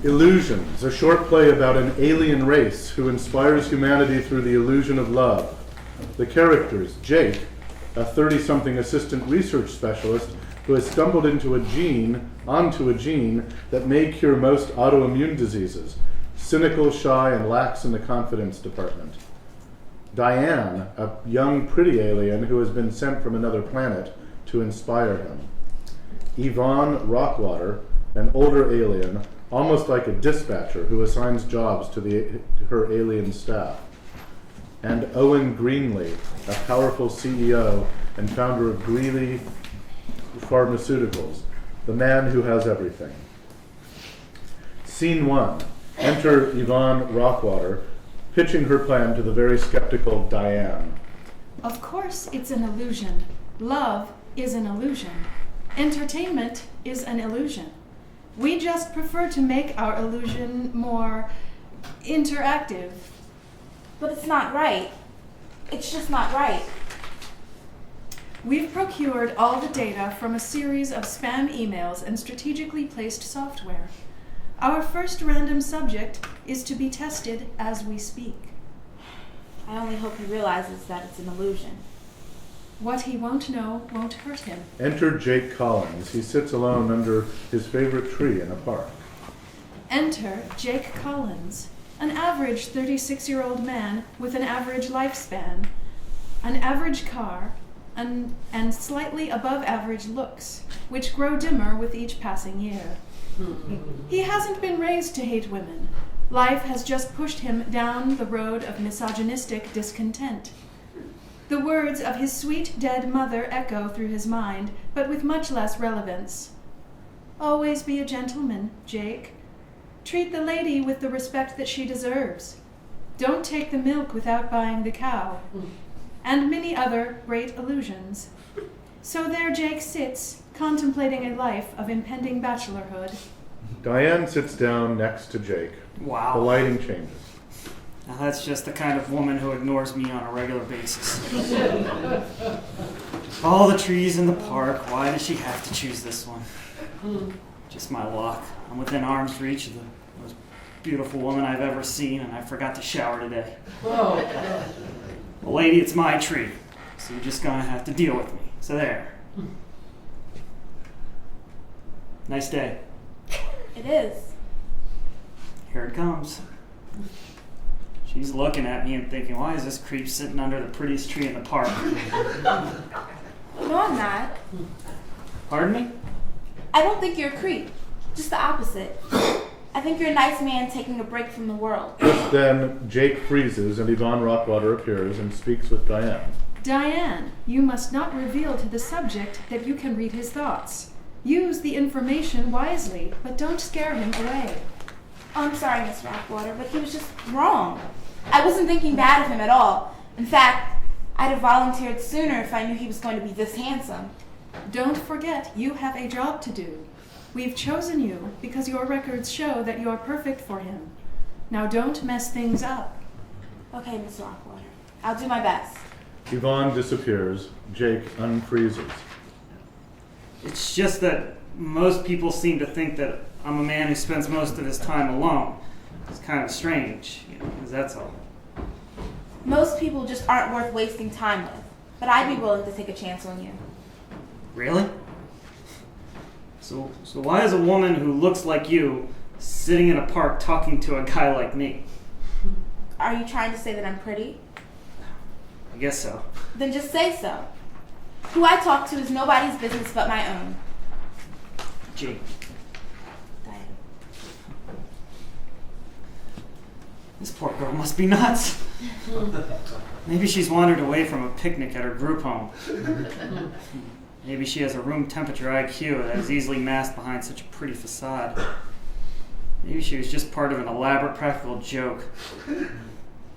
Illusions, a short play about an alien race who inspires humanity through the illusion of love. The characters, Jake, a 30-something assistant research specialist who has stumbled onto a gene that may cure most autoimmune diseases, cynical, shy, and lax in the confidence department. Diane, a young, pretty alien who has been sent from another planet to inspire him. Yvonne Rockwater, an older alien, almost like a dispatcher who assigns jobs to her alien staff. And Owen Greenlee, a powerful CEO and founder of Greeley Pharmaceuticals, the man who has everything. Scene 1. Enter Yvonne Rockwater, pitching her plan to the very skeptical Diane. Of course it's an illusion. Love is an illusion. Entertainment is an illusion. We just prefer to make our illusion more interactive. But it's not right. It's just not right. We've procured all the data from a series of spam emails and strategically placed software. Our first random subject is to be tested as we speak. I only hope he realizes that it's an illusion. What he won't know won't hurt him. Enter Jake Collins. He sits alone under his favorite tree in a park. Enter Jake Collins, an average 36-year-old man with an average lifespan, an average car, and slightly above average looks, which grow dimmer with each passing year. He hasn't been raised to hate women. Life has just pushed him down the road of misogynistic discontent. The words of his sweet dead mother echo through his mind, but with much less relevance. Always be a gentleman, Jake. Treat the lady with the respect that she deserves. Don't take the milk without buying the cow. And many other great illusions. So there Jake sits, contemplating a life of impending bachelorhood. Diane sits down next to Jake. Wow. The lighting changes. Now that's just the kind of woman who ignores me on a regular basis. All the trees in the park, why does she have to choose this one? Just my luck. I'm within arm's reach of the most beautiful woman I've ever seen, and I forgot to shower today. Well, lady, it's my tree, so you're just gonna have to deal with me. So there. Nice day. It is. Here it comes. She's looking at me and thinking, why is this creep sitting under the prettiest tree in the park? No, I'm not. Pardon me? I don't think you're a creep. Just the opposite. I think you're a nice man taking a break from the world. Just then, Jake freezes and Yvonne Rockwater appears and speaks with Diane. Diane, you must not reveal to the subject that you can read his thoughts. Use the information wisely, but don't scare him away. Oh, I'm sorry, Miss Rockwater, but he was just wrong. I wasn't thinking bad of him at all. In fact, I'd have volunteered sooner if I knew he was going to be this handsome. Don't forget, you have a job to do. We've chosen you because your records show that you're perfect for him. Now don't mess things up. Okay, Miss Rockwater. I'll do my best. Yvonne disappears. Jake unfreezes. It's just that most people seem to think that I'm a man who spends most of his time alone. It's kind of strange, because that's all. Most people just aren't worth wasting time with, but I'd be willing to take a chance on you. Really? So why is a woman who looks like you sitting in a park talking to a guy like me? Are you trying to say that I'm pretty? I guess so. Then just say so. Who I talk to is nobody's business but my own. Jake. Diane. This poor girl must be nuts. Maybe she's wandered away from a picnic at her group home. Maybe she has a room temperature IQ that is easily masked behind such a pretty facade. Maybe she was just part of an elaborate practical joke.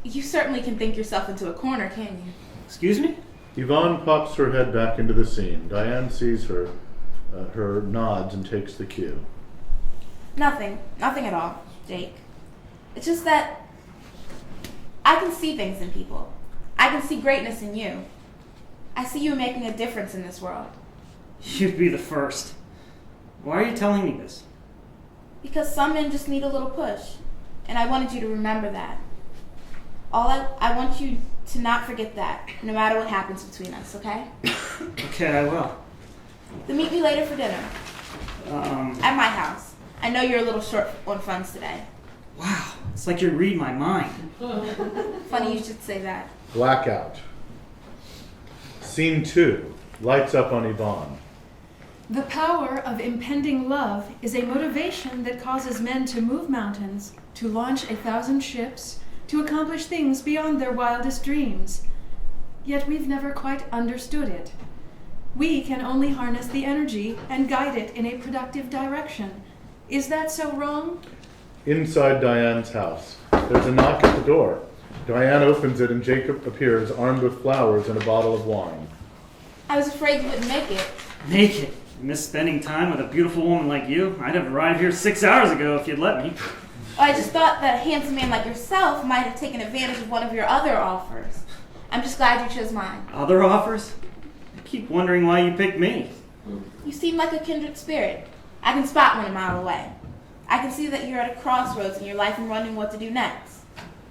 You certainly can think yourself into a corner, can you? Excuse me? Yvonne pops her head back into the scene. Diane sees her, nods and takes the cue. Nothing at all, Jake. It's just that I can see things in people. I can see greatness in you. I see you making a difference in this world. You'd be the first. Why are you telling me this? Because some men just need a little push. And I wanted you to remember that. I want you to not forget that, no matter what happens between us, okay? Okay, I will. Then meet me later for dinner. At my house. I know you're a little short on funds today. Wow, it's like you read my mind. Funny you should say that. Blackout. Scene 2. Lights up on Yvonne. The power of impending love is a motivation that causes men to move mountains, to launch 1,000 ships, to accomplish things beyond their wildest dreams. Yet we've never quite understood it. We can only harness the energy and guide it in a productive direction. Is that so wrong? Inside Diane's house. There's a knock at the door. Diane opens it and Jacob appears armed with flowers and a bottle of wine. I was afraid you wouldn't make it. Make it. I miss spending time with a beautiful woman like you. I'd have arrived here 6 hours ago if you'd let me. I just thought that a handsome man like yourself might have taken advantage of one of your other offers. I'm just glad you chose mine. Other offers? I keep wondering why you picked me. You seem like a kindred spirit. I can spot one a mile away. I can see that you're at a crossroads in your life and wondering what to do next.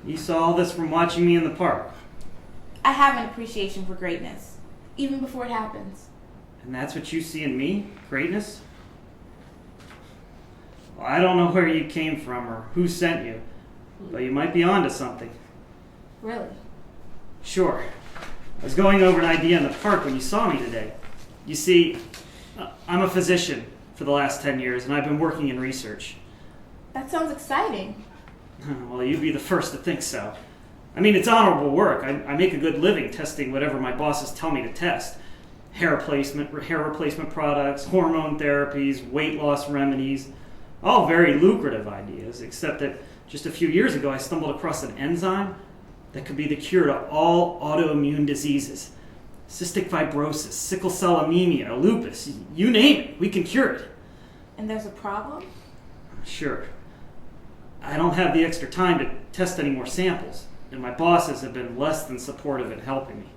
You saw all this from watching me in the park. I have an appreciation for greatness, even before it happens. And that's what you see in me? Greatness? Well, I don't know where you came from or who sent you, but you might be onto something. Really? Sure. I was going over an idea in the park when you saw me today. You see, I'm a physician for the last 10 years, and I've been working in research. That sounds exciting. Well, you'd be the first to think so. I mean, it's honorable work. I make a good living testing whatever my bosses tell me to test. Hair replacement products, hormone therapies, weight loss remedies. All very lucrative ideas, except that just a few years ago I stumbled across an enzyme that could be the cure to all autoimmune diseases. Cystic fibrosis, sickle cell anemia, lupus, you name it, we can cure it. And there's a problem? Sure. I don't have the extra time to test any more samples, and my bosses have been less than supportive in helping me.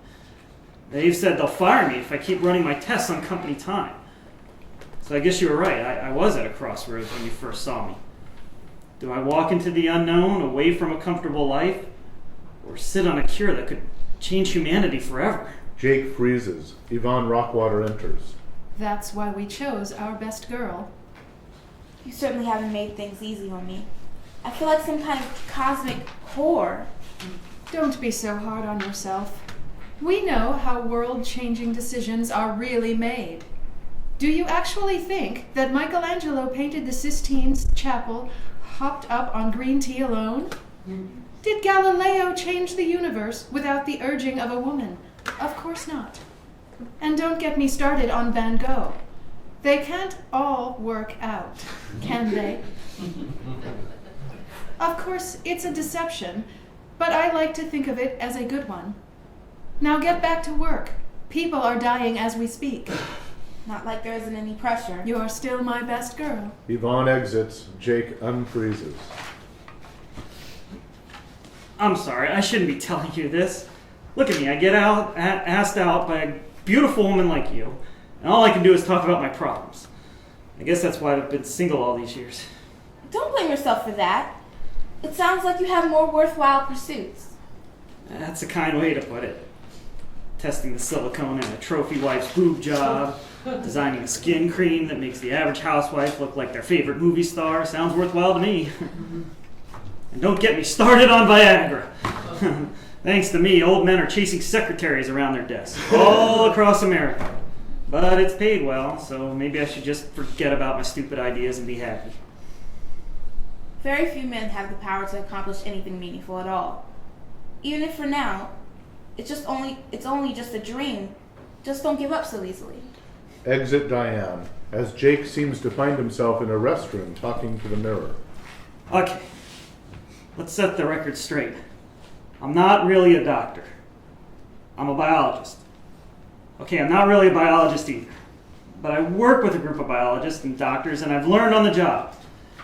They've said they'll fire me if I keep running my tests on company time. So I guess you were right. I was at a crossroads when you first saw me. Do I walk into the unknown, away from a comfortable life, or sit on a cure that could change humanity forever? Jake freezes. Yvonne Rockwater enters. That's why we chose our best girl. You certainly haven't made things easy on me. I feel like some kind of cosmic whore. Don't be so hard on yourself. We know how world-changing decisions are really made. Do you actually think that Michelangelo painted the Sistine Chapel hopped up on green tea alone? Did Galileo change the universe without the urging of a woman? Of course not. And don't get me started on Van Gogh. They can't all work out, can they? Of course, it's a deception, but I like to think of it as a good one. Now get back to work. People are dying as we speak. Not like there isn't any pressure. You are still my best girl. Yvonne exits. Jake unfreezes. I'm sorry, I shouldn't be telling you this. Look at me, I get asked out by a beautiful woman like you, and all I can do is talk about my problems. I guess that's why I've been single all these years. Don't blame yourself for that. It sounds like you have more worthwhile pursuits. That's a kind way to put it. Testing the silicone in a trophy wife's boob job, designing a skin cream that makes the average housewife look like their favorite movie star. Sounds worthwhile to me. And don't get me started on Viagra. Thanks to me, old men are chasing secretaries around their desks, all across America. But it's paid well, so maybe I should just forget about my stupid ideas and be happy. Very few men have the power to accomplish anything meaningful at all. Even if for now, it's only just a dream. Just don't give up so easily. Exit Diane, as Jake seems to find himself in a restroom talking to the mirror. Okay, let's set the record straight. I'm not really a doctor. I'm a biologist. Okay, I'm not really a biologist either. But I work with a group of biologists and doctors, and I've learned on the job.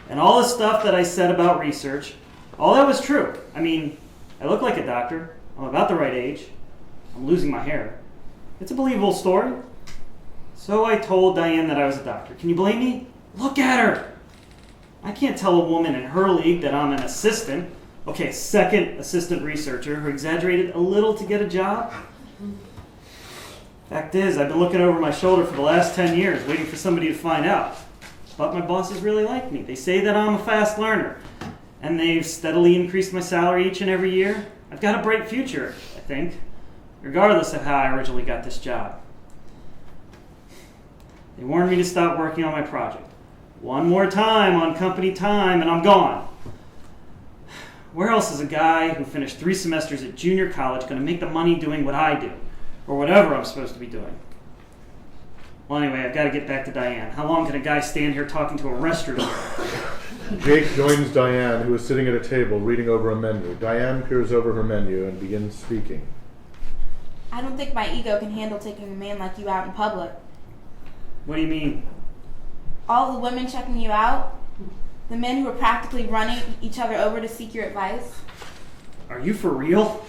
And all the stuff that I said about research, all that was true. I mean, I look like a doctor. I'm about the right age. I'm losing my hair. It's a believable story. So I told Diane that I was a doctor. Can you blame me? Look at her. I can't tell a woman in her league that I'm an assistant. Okay, second assistant researcher who exaggerated a little to get a job. Fact is, I've been looking over my shoulder for the last 10 years, waiting for somebody to find out. But my bosses really like me. They say that I'm a fast learner. And they've steadily increased my salary each and every year. I've got a bright future, I think, regardless of how I originally got this job. They warned me to stop working on my project. One more time on company time and I'm gone. Where else is a guy who finished 3 semesters at junior college going to make the money doing what I do? Or whatever I'm supposed to be doing? Well, anyway, I've got to get back to Diane. How long can a guy stand here talking to a restaurant? Jake joins Diane, who is sitting at a table reading over a menu. Diane peers over her menu and begins speaking. I don't think my ego can handle taking a man like you out in public. What do you mean? All the women checking you out, the men who are practically running each other over to seek your advice. Are you for real?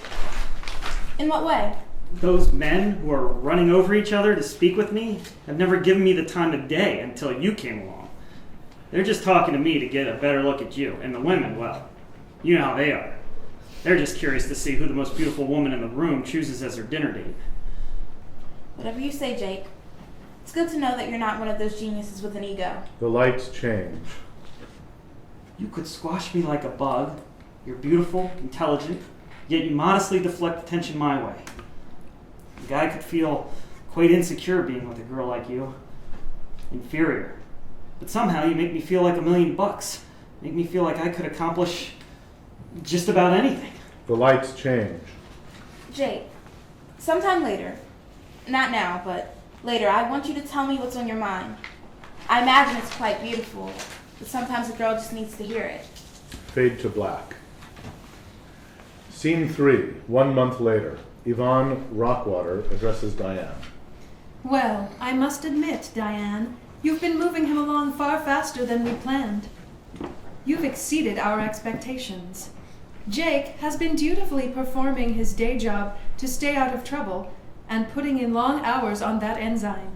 In what way? Those men who are running over each other to speak with me have never given me the time of day until you came along. They're just talking to me to get a better look at you. And the women, well, you know how they are. They're just curious to see who the most beautiful woman in the room chooses as their dinner date. Whatever you say, Jake. It's good to know that you're not one of those geniuses with an ego. The lights change. You could squash me like a bug. You're beautiful, intelligent, yet you modestly deflect attention my way. A guy could feel quite insecure being with a girl like you. Inferior. But somehow you make me feel like $1 million. Make me feel like I could accomplish just about anything. The lights change. Jake, sometime later, not now, but later, I want you to tell me what's on your mind. I imagine it's quite beautiful, but sometimes a girl just needs to hear it. Fade to black. Scene 3, 1 month later. Yvonne Rockwater addresses Diane. Well, I must admit, Diane, you've been moving him along far faster than we planned. You've exceeded our expectations. Jake has been dutifully performing his day job to stay out of trouble and putting in long hours on that enzyme.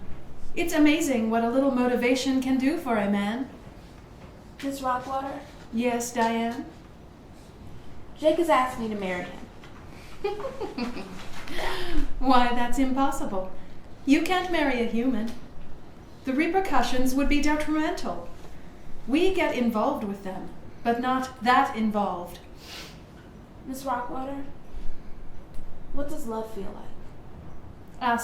It's amazing what a little motivation can do for a man. Miss Rockwater, Yes, Diane? Jake has asked me to marry him. Why, that's impossible. You can't marry a human. The repercussions would be detrimental. We get involved with them, but not that involved. Miss Rockwater, what does love feel like? Ask